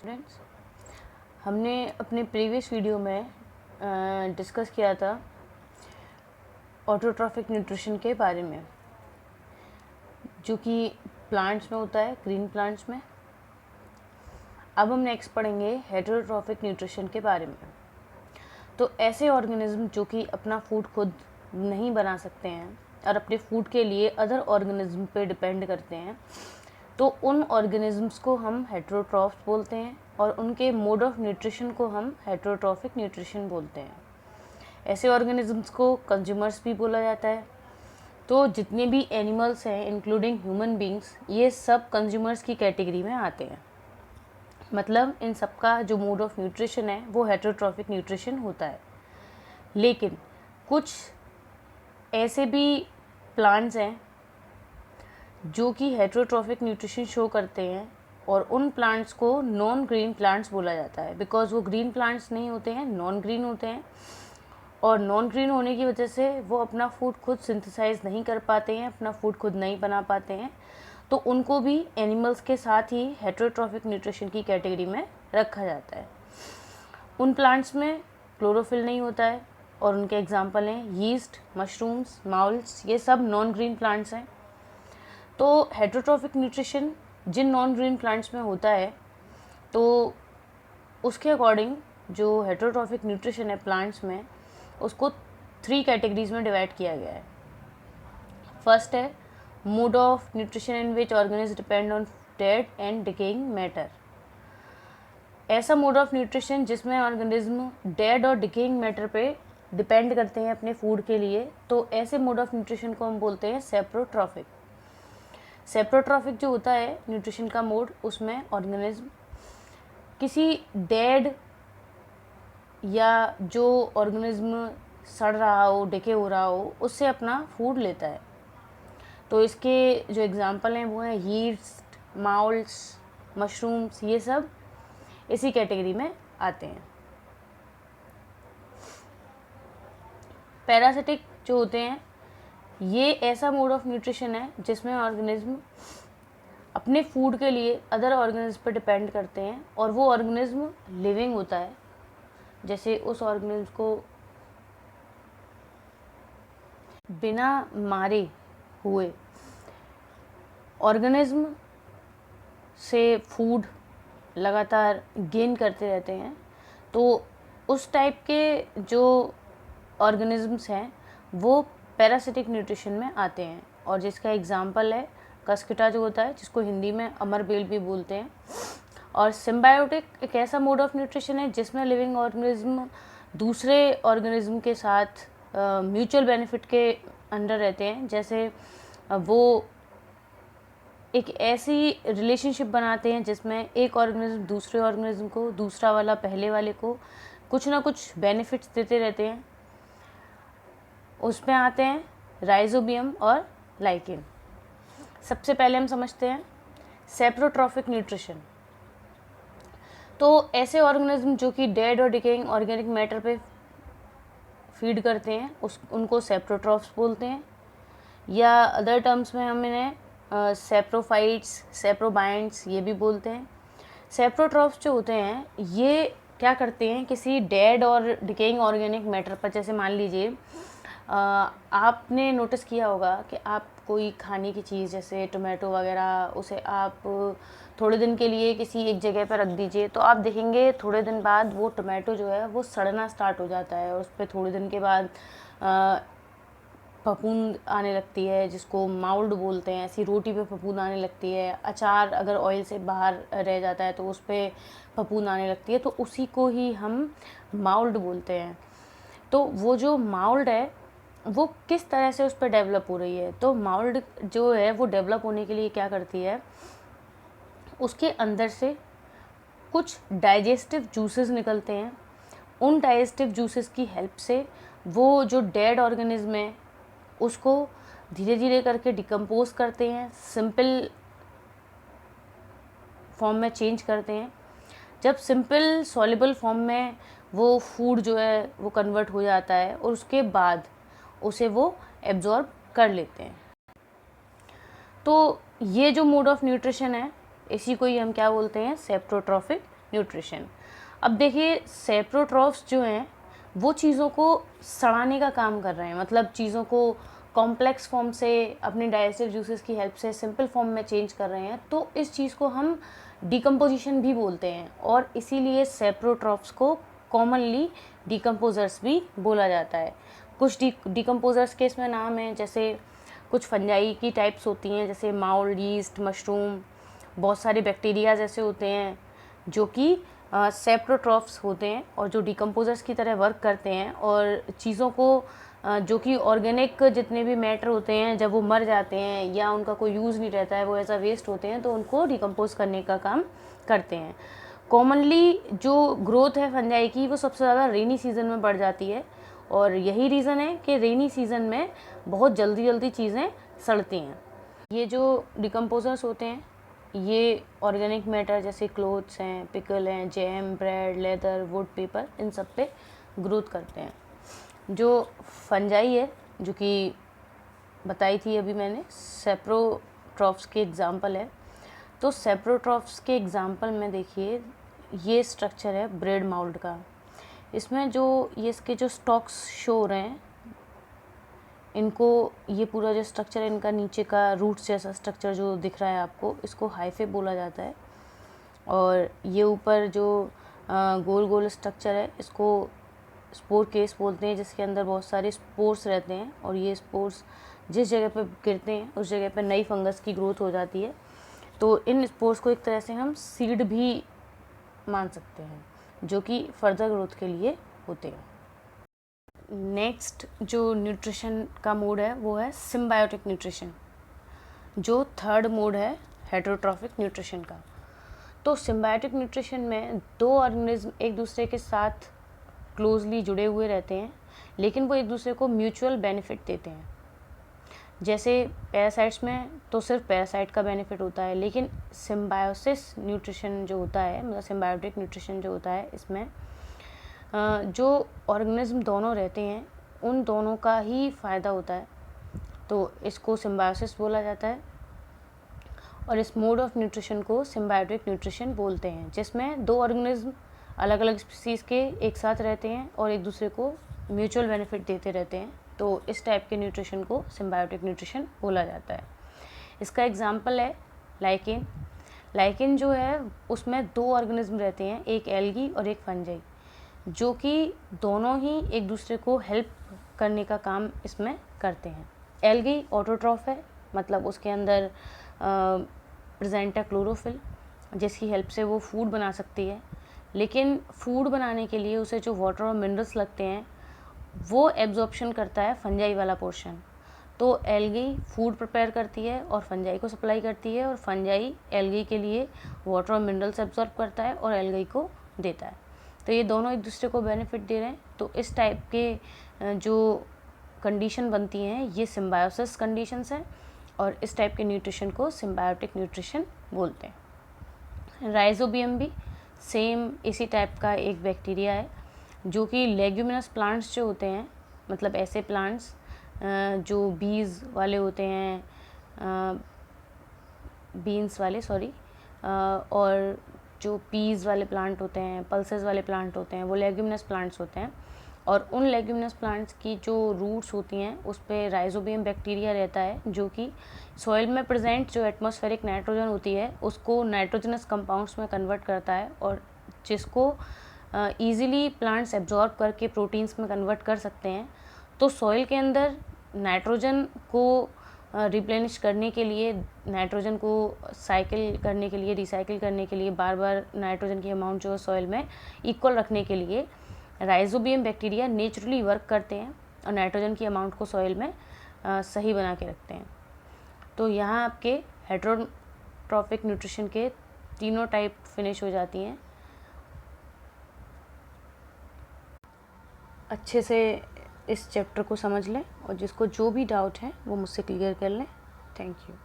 Students, हमने अपने previous video में डिस्कस किया था ऑटोट्रॉफिक न्यूट्रिशन के बारे में, जो कि प्लांट्स में होता है, ग्रीन प्लांट्स में। अब हम नेक्स्ट पढ़ेंगे हेटेरोट्रॉफिक न्यूट्रिशन के बारे में। तो ऐसे ऑर्गेनिज्म जो कि अपना फूड खुद नहीं बना सकते हैं और अपने फूड के लिए अदर ऑर्गेनिज्म पे डिपेंड करते हैं, तो उन ऑर्गेनिजम्स को हम हेटेरोट्रॉफ्स बोलते हैं और उनके मोड ऑफ न्यूट्रिशन को हम हेटेरोट्रॉफिक न्यूट्रिशन बोलते हैं। ऐसे ऑर्गेनिजम्स को कंज्यूमर्स भी बोला जाता है। तो जितने भी एनिमल्स हैं इंक्लूडिंग ह्यूमन बींग्स, ये सब कंज्यूमर्स की कैटेगरी में आते हैं। मतलब इन सब का जो मोड ऑफ न्यूट्रिशन है वो हेटेरोट्रॉफिक न्यूट्रिशन होता है। लेकिन कुछ ऐसे भी प्लांट्स हैं जो कि हेटेरोट्रॉफिक न्यूट्रिशन शो करते हैं और उन प्लांट्स को नॉन ग्रीन प्लांट्स बोला जाता है, बिकॉज वो ग्रीन प्लांट्स नहीं होते हैं, नॉन ग्रीन होते हैं। और नॉन ग्रीन होने की वजह से वो अपना फूड खुद सिंथेसाइज नहीं कर पाते हैं, अपना फूड खुद नहीं बना पाते हैं, तो उनको भी एनिमल्स के साथ ही हेटेरोट्रॉफिक न्यूट्रिशन की कैटेगरी में रखा जाता है। उन प्लांट्स में क्लोरोफिल नहीं होता है और उनके एग्जाम्पल हैं यीस्ट, मशरूम्स, माउल्स, ये सब नॉन ग्रीन प्लांट्स हैं। तो हेटेरोट्रॉफिक न्यूट्रिशन जिन नॉन ग्रीन प्लांट्स में होता है, तो उसके अकॉर्डिंग जो हेटेरोट्रॉफिक न्यूट्रिशन है प्लांट्स में, उसको 3 कैटेगरीज में डिवाइड किया गया है। फर्स्ट है mode of nutrition in which organism depend on dead and decaying matter. ऐसा मोड ऑफ न्यूट्रिशन जिसमें ऑर्गेनिज्म डेड और डिकेइंग मैटर पे डिपेंड करते हैं अपने फूड के लिए, तो ऐसे मोड ऑफ न्यूट्रिशन को हम बोलते हैं सेप्रोट्रॉफिक। सेप्रोट्रॉफिक जो होता है न्यूट्रिशन का मोड, उसमें ऑर्गेनिज्म किसी डेड या जो ऑर्गेनिज्म सड़ रहा हो, डिके हो रहा हो, उससे अपना फूड लेता है। तो इसके जो एग्जांपल हैं वो हैं यीस्ट, माउल्स, मशरूम्स, ये सब इसी कैटेगरी में आते हैं। पैरासिटिक जो होते हैं, ये ऐसा मोड ऑफ न्यूट्रिशन है जिसमें ऑर्गेनिज्म अपने फूड के लिए अदर ऑर्गेनिज्म पर डिपेंड करते हैं और वो ऑर्गेनिज्म लिविंग होता है। जैसे उस ऑर्गेनिज्म को बिना मारे हुए ऑर्गेनिज्म से फूड लगातार गेन करते रहते हैं, तो उस टाइप के जो ऑर्गेनिजम्स हैं वो पैरासिटिक न्यूट्रिशन में आते हैं। और जिसका एग्जांपल है कस्किटा जो होता है, जिसको हिंदी में अमरबेल भी बोलते हैं। और सिम्बायोटिक एक ऐसा मोड ऑफ न्यूट्रिशन है जिसमें लिविंग ऑर्गेनिज्म दूसरे ऑर्गेनिज्म के साथ म्यूचुअल बेनिफिट के अंडर रहते हैं। जैसे वो एक ऐसी रिलेशनशिप बनाते हैं जिसमें एक ऑर्गेनिज्म दूसरे ऑर्गेनिज्म को, दूसरा वाला पहले वाले को कुछ ना कुछ बेनिफिट्स देते रहते हैं। उसमें आते हैं राइजोबियम और लाइकेन। सबसे पहले हम समझते हैं सेप्रोट्रॉफिक न्यूट्रिशन। तो ऐसे ऑर्गेनिज्म जो कि डेड और डिकेइंग ऑर्गेनिक मैटर पे फीड करते हैं, उनको सेप्रोट्रॉफ्स बोलते हैं, या अदर टर्म्स में हम इन्हें सेप्रोफाइट्स, सेप्रोबाइंड्स ये भी बोलते हैं। सेप्रोट्रॉफ्स जो होते हैं ये क्या करते हैं, किसी डेड और डिकेइंग ऑर्गेनिक मैटर पर, जैसे मान लीजिए आपने नोटिस किया होगा कि आप कोई खाने की चीज़ जैसे टोमेटो वगैरह, उसे आप थोड़े दिन के लिए किसी एक जगह पर रख दीजिए, तो आप देखेंगे थोड़े दिन बाद वो टोमेटो जो है वो सड़ना स्टार्ट हो जाता है और उस पर थोड़े दिन के बाद फफूंद आने लगती है, जिसको माउल्ड बोलते हैं। ऐसी रोटी पे फफूंद आने लगती है। अचार अगर ऑयल से बाहर रह जाता है तो उस पर फफूंद आने लगती है, तो उसी को ही हम माउल्ड बोलते हैं। तो वो जो माउल्ड है वो किस तरह से उस पर डेवलप हो रही है, तो माउल्ड जो है वो डेवलप होने के लिए क्या करती है, उसके अंदर से कुछ डाइजेस्टिव जूसेस निकलते हैं। उन डाइजेस्टिव जूसेस की हेल्प से वो जो डेड ऑर्गेनिज्म है उसको धीरे धीरे करके डिकम्पोज करते हैं, सिंपल फॉर्म में चेंज करते हैं। जब सिंपल सॉल्युबल फॉर्म में वो फूड जो है वो कन्वर्ट हो जाता है और उसके बाद उसे वो एब्जॉर्ब कर लेते हैं। तो ये जो मोड ऑफ न्यूट्रिशन है, इसी को ही हम क्या बोलते हैं, सेप्रोट्रॉफिक न्यूट्रिशन। अब देखिए सेप्रोट्रॉफ्स जो हैं वो चीज़ों को सड़ाने का काम कर रहे हैं, मतलब चीज़ों को कॉम्प्लेक्स फॉर्म से अपने डाइजेस्टिव जूसेस की हेल्प से सिंपल फॉर्म में चेंज कर रहे हैं, तो इस चीज़ को हम डिकम्पोजिशन भी बोलते हैं, और इसीलिए सेप्रोट्रॉफ्स को कॉमनली डिकम्पोजर्स भी बोला जाता है। कुछ डिकम्पोजर्स के इसमें नाम हैं, जैसे कुछ फंजाई की टाइप्स होती हैं, जैसे माउल्ड, यीस्ट, मशरूम, बहुत सारे बैक्टीरिया जैसे होते हैं जो कि सेप्रोट्रॉफ्स होते हैं और जो डिकम्पोजर्स की तरह वर्क करते हैं, और चीज़ों को जो कि ऑर्गेनिक जितने भी मैटर होते हैं जब वो मर जाते हैं या उनका कोई यूज़ नहीं रहता है, वो ऐसा वेस्ट होते हैं, तो उनको डिकम्पोज करने का काम करते हैं। कॉमनली जो ग्रोथ है फंजाई की वो सबसे ज़्यादा रेनी सीज़न में बढ़ जाती है, और यही रीज़न है कि रेनी सीज़न में बहुत जल्दी जल्दी चीज़ें सड़ती हैं। ये जो डिकम्पोजर्स होते हैं ये ऑर्गेनिक मैटर जैसे क्लोथ्स हैं, पिकल हैं, jam, bread, leather, wood, paper, इन सब पे ग्रोथ करते हैं। जो फंजाई है जो कि बताई थी अभी मैंने, सेप्रोट्रॉफ्स के एग्जांपल है, तो सेप्रोट्रॉफ्स के एग्जांपल में देखिए ये स्ट्रक्चर है ब्रेड माउल्ड का। इसमें जो ये इसके जो स्टॉक्स शो हो रहे हैं, इनको ये पूरा जो स्ट्रक्चर है इनका नीचे का रूट्स जैसा स्ट्रक्चर जो दिख रहा है आपको, इसको हाइफे बोला जाता है। और ये ऊपर जो गोल गोल स्ट्रक्चर है इसको स्पोर केस बोलते हैं, जिसके अंदर बहुत सारे स्पोर्स रहते हैं, और ये स्पोर्स जिस जगह पे गिरते हैं उस जगह पे नई फंगस की ग्रोथ हो जाती है। तो इन स्पोर्स को एक तरह से हम सीड भी मान सकते हैं जो कि फर्दर ग्रोथ के लिए होते हैं। नेक्स्ट जो न्यूट्रिशन का मोड है वो है सिम्बायोटिक न्यूट्रिशन, जो थर्ड मोड है हेटेरोट्रॉफिक न्यूट्रिशन का। तो सिम्बायोटिक न्यूट्रिशन में दो ऑर्गेनिज्म एक दूसरे के साथ क्लोजली जुड़े हुए रहते हैं, लेकिन वो एक दूसरे को म्यूचुअल बेनिफिट देते हैं। जैसे पैरासाइट्स में तो सिर्फ पैरासाइट का बेनिफिट होता है, लेकिन सिम्बायोसिस न्यूट्रिशन जो होता है, मतलब सिम्बायोटिक न्यूट्रिशन जो होता है, इसमें जो ऑर्गेनिज्म दोनों रहते हैं उन दोनों का ही फ़ायदा होता है, तो इसको सिम्बायोसिस बोला जाता है। और इस मोड ऑफ न्यूट्रिशन को सिम्बायोटिक न्यूट्रिशन बोलते हैं, जिसमें दो ऑर्गेनिज्म अलग अलग स्पीसीज़ के एक साथ रहते हैं और एक दूसरे को म्यूचुअल बेनिफिट देते रहते हैं, तो इस टाइप के न्यूट्रिशन को सिम्बायोटिक न्यूट्रिशन बोला जाता है। इसका एग्जांपल है लाइकेन। लाइकेन जो है उसमें दो ऑर्गेनिज्म रहते हैं, एक एल्गी और एक फंजाई, जो कि दोनों ही एक दूसरे को हेल्प करने का काम इसमें करते हैं। एल्गी ऑटोट्रॉफ है, मतलब उसके अंदर प्रेजेंट है क्लोरोफिल, जिसकी हेल्प से वो फूड बना सकती है, लेकिन फूड बनाने के लिए उसे जो वाटर और मिनरल्स लगते हैं वो एब्जॉर्प्शन करता है फंजाई वाला पोर्शन। तो एल्गी फूड प्रिपेयर करती है और फंजाई को सप्लाई करती है, और फंजाई एल्गी के लिए वाटर और मिनरल्स एब्जॉर्ब करता है और एल्गी को देता है। तो ये दोनों एक दूसरे को बेनिफिट दे रहे हैं। तो इस टाइप के जो कंडीशन बनती हैं ये सिम्बायोसिस कंडीशंस हैं, और इस टाइप के न्यूट्रिशन को सिम्बायोटिक न्यूट्रिशन बोलते हैं। राइजोबियम भी सेम इसी टाइप का एक बैक्टीरिया है, जो कि लेग्यूमिनस प्लांट्स जो होते हैं, मतलब ऐसे प्लांट्स जो बीज वाले होते हैं, बीन्स वाले सॉरी, और जो पीज वाले प्लांट होते हैं, पल्सेस वाले प्लांट होते हैं, वो लेग्यूमिनस प्लांट्स होते हैं। और उन लेग्यूमिनस प्लांट्स की जो रूट्स होती हैं उस पर राइजोबियम बैक्टीरिया रहता है, जो कि सॉइल में प्रेजेंट जो एटमॉस्फेरिक नाइट्रोजन होती है उसको नाइट्रोजनस कंपाउंड्स में कन्वर्ट करता है, और जिसको ईज़िली प्लांट्स एब्जॉर्ब करके प्रोटीन्स में कन्वर्ट कर सकते हैं। तो सॉइल के अंदर नाइट्रोजन को रिप्लेनिश करने के लिए, नाइट्रोजन को साइकिल करने के लिए, रिसाइकिल करने के लिए, बार बार नाइट्रोजन की अमाउंट जो है सॉइल में इक्वल रखने के लिए राइजोबियम बैक्टीरिया नेचुरली वर्क करते हैं और नाइट्रोजन की अमाउंट को सॉइल में सही बना के रखते हैं। तो यहाँ आपके हेटेरोट्रॉफिक न्यूट्रिशन के तीनों टाइप फिनिश हो जाती हैं। अच्छे से इस चैप्टर को समझ लें, और जिसको जो भी डाउट है वो मुझसे क्लियर कर लें। Thank you.